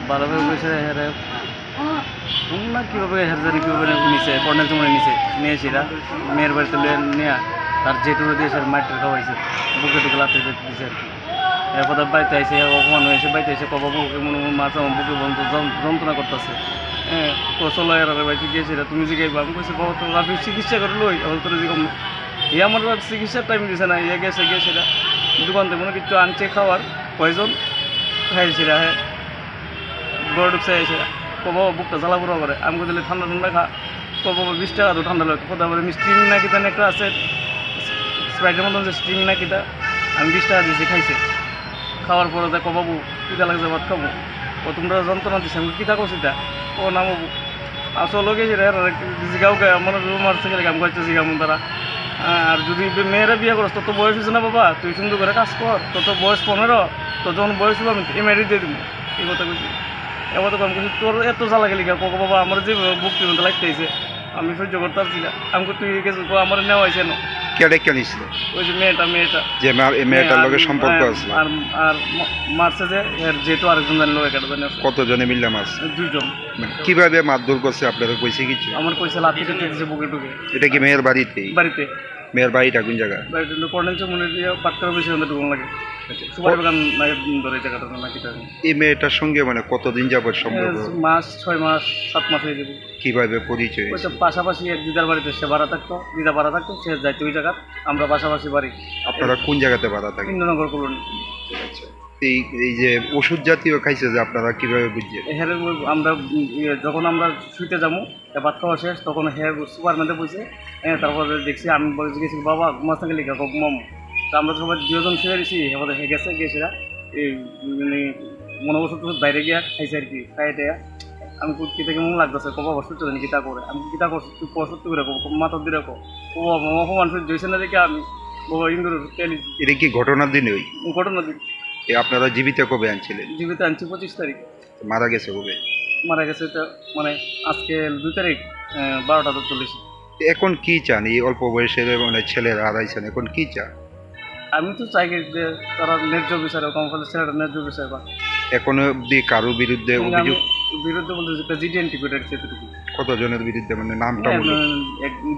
ভালোভাবে বলেছে হেরে না কীভাবে হেরজারি কীভাবে নিছে কর্নেল চুমনে নিছে নিয়েছিলা মেয়ের বাড়িতে নেয়া তার জেটুরে দিয়েছে মাটির খাওয়াইছে বুকে টুকে লাতে দিয়েছে আর কি এরপর বাড়িতে আইসে অপমান হয়েছে বাড়িতে এসে কবাবু এমন মাছ আমার বুকে বন্ধ যন্ত্রণা করতেছে হ্যাঁ চলো এর বাড়িতে গিয়েছিল তুমি জিগাইবা আমি কইছি বাবা তো আমি চিকিৎসা করে লই এখন তোর জিগম ইয়ে আমার চিকিৎসার টাইম দিছে না ইয়ে গেছে দোকান থেকে মনে কিছু আনছে খাওয়ার কয়জন খাইছিল হ্যাঁ গড় ঢুকছে আইসে বাবা বুকটা জ্বালা পুরো করে আমি দিলে ঠান্ডা ঠান্ডা খা বাবা 20 টাকা তো ঠান্ডা লাগে কথা বলে স্টিং না কিতা একটা আছে স্প্রাইটের মতন যে স্টিং না কিতা আমি 20 টাকা দিয়েছি খাইছে খাওয়ার পরে দেখো বাবু কিতা লাগছে ভাত খাবো ও তোমরা যন্ত্রণা দিচ্ছে আমি কিতা করছি তা ও না বাবু আসলে গেছি রে জিগাও গে মনে মারছে গেলে কাম করছে জিগাম তারা আর যদি মেয়েরা বিয়ে করস তোর তো বয়স হয়েছে না বাবা তুই সুন্দর করে কাজ কর তোর তো বয়স 15 তোর যখন বয়স হবো আমি এমআইডি দিয়ে দিব এই কথা কইছি এবার তো কম কিছু তোর এত জ্বালা গেলি কোকো বাবা আমার যে বুক মতো লাগতেছে আমি সহ্য করতে পারছি না আমাকে তুই গেছিস আমার নেওয়া হয়েছে না কেডে কেন ছিল ওই যে মেয়েটা যে মেয়েটার লগে সম্পর্ক আছে আর মারছে যে এর যেহেতু আরেকজন জানলো একটা জানে কতজনে মিললে মাছ দুইজন কিভাবে মারধর করছে আপনারা কইছে কিছু আমার কইছে লাঠি কেটে দিয়েছে বুকে টুকে এটা কি মেয়ের বাড়িতে মেয়ের বাড়িটা কোন জায়গা বাড়িতে কর্নেল চমনে দিয়ে পাটকার বেশি ঢুকুন লাগে সুপারি বাগান ধরে জায়গাটা নাকি এই মেয়েটার সঙ্গে মানে কতদিন যাবত সম্পর্ক মাস 6 মাস 7 মাস হয়ে যাবে কিভাবে পরিচয় ওইটা পাশাপাশি এক দিদার বাড়িতে সে ভাড়া থাকতো দিদা ভাড়া থাকতো সে যাইতো ওই জায়গা আমরা পাশাপাশি বাড়ি আপনারা কোন জায়গাতে ভাড়া থাকেন ইন্দ্রনগর কলোনি আচ্ছা এই যে ওষুধ জাতীয় খাইছে যে আপনারা কিভাবে বুঝছেন হ্যাঁ আমরা যখন আমরা শুইতে যাবো ভাত খাওয়া শেষ তখন হ্যাঁ সুপার মধ্যে বসে হ্যাঁ তারপরে দেখছি আমি বলে গেছি বাবা ঘুমাস থেকে লিখা ঘুমাম তা আমরা সবাই দুজন শুয়ে দিছি এবার হয়ে গেছিরা এই মানে মনে ওষুধ বাইরে গিয়া খাইছে আর কি খাই দেয়া আমি কি থেকে মনে লাগতেছে কবা সূর্য জানি কিতা করে আমি কিতা করছি তুই সত্যি করে মাথার দিয়ে রাখো ও অপমান জয়ছে না দেখে আমি বাবা ইন্দুর তেলি এটা কি ঘটনার দিনে ওই ঘটনা দিন আপনারা জীবিত কবে আনছিলেন জীবিত আনছি 25 তারিখ মারা গেছে কবে মারা গেছে তো মানে আজকে 2 তারিখ 12:40 এখন কি চান এই অল্প বয়সের মানে ছেলেরা হারাইছেন এখন কি চান আমি তো চাই যে তারা ন্যায্য বিচারে কম ফলে ছেলেটা ন্যায্য বিচার পায় এখনো অব্দি কারো বিরুদ্ধে অভিযোগ বিরুদ্ধে বলতে একটা জিডিএনটি করে সেতুটুকু কতজনের বিরুদ্ধে মানে নামটা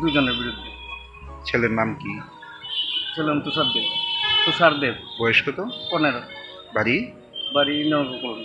দুজনের বিরুদ্ধে ছেলের নাম কি ছেলের তুষার দেব বয়স কত 15 বাড়ি নগর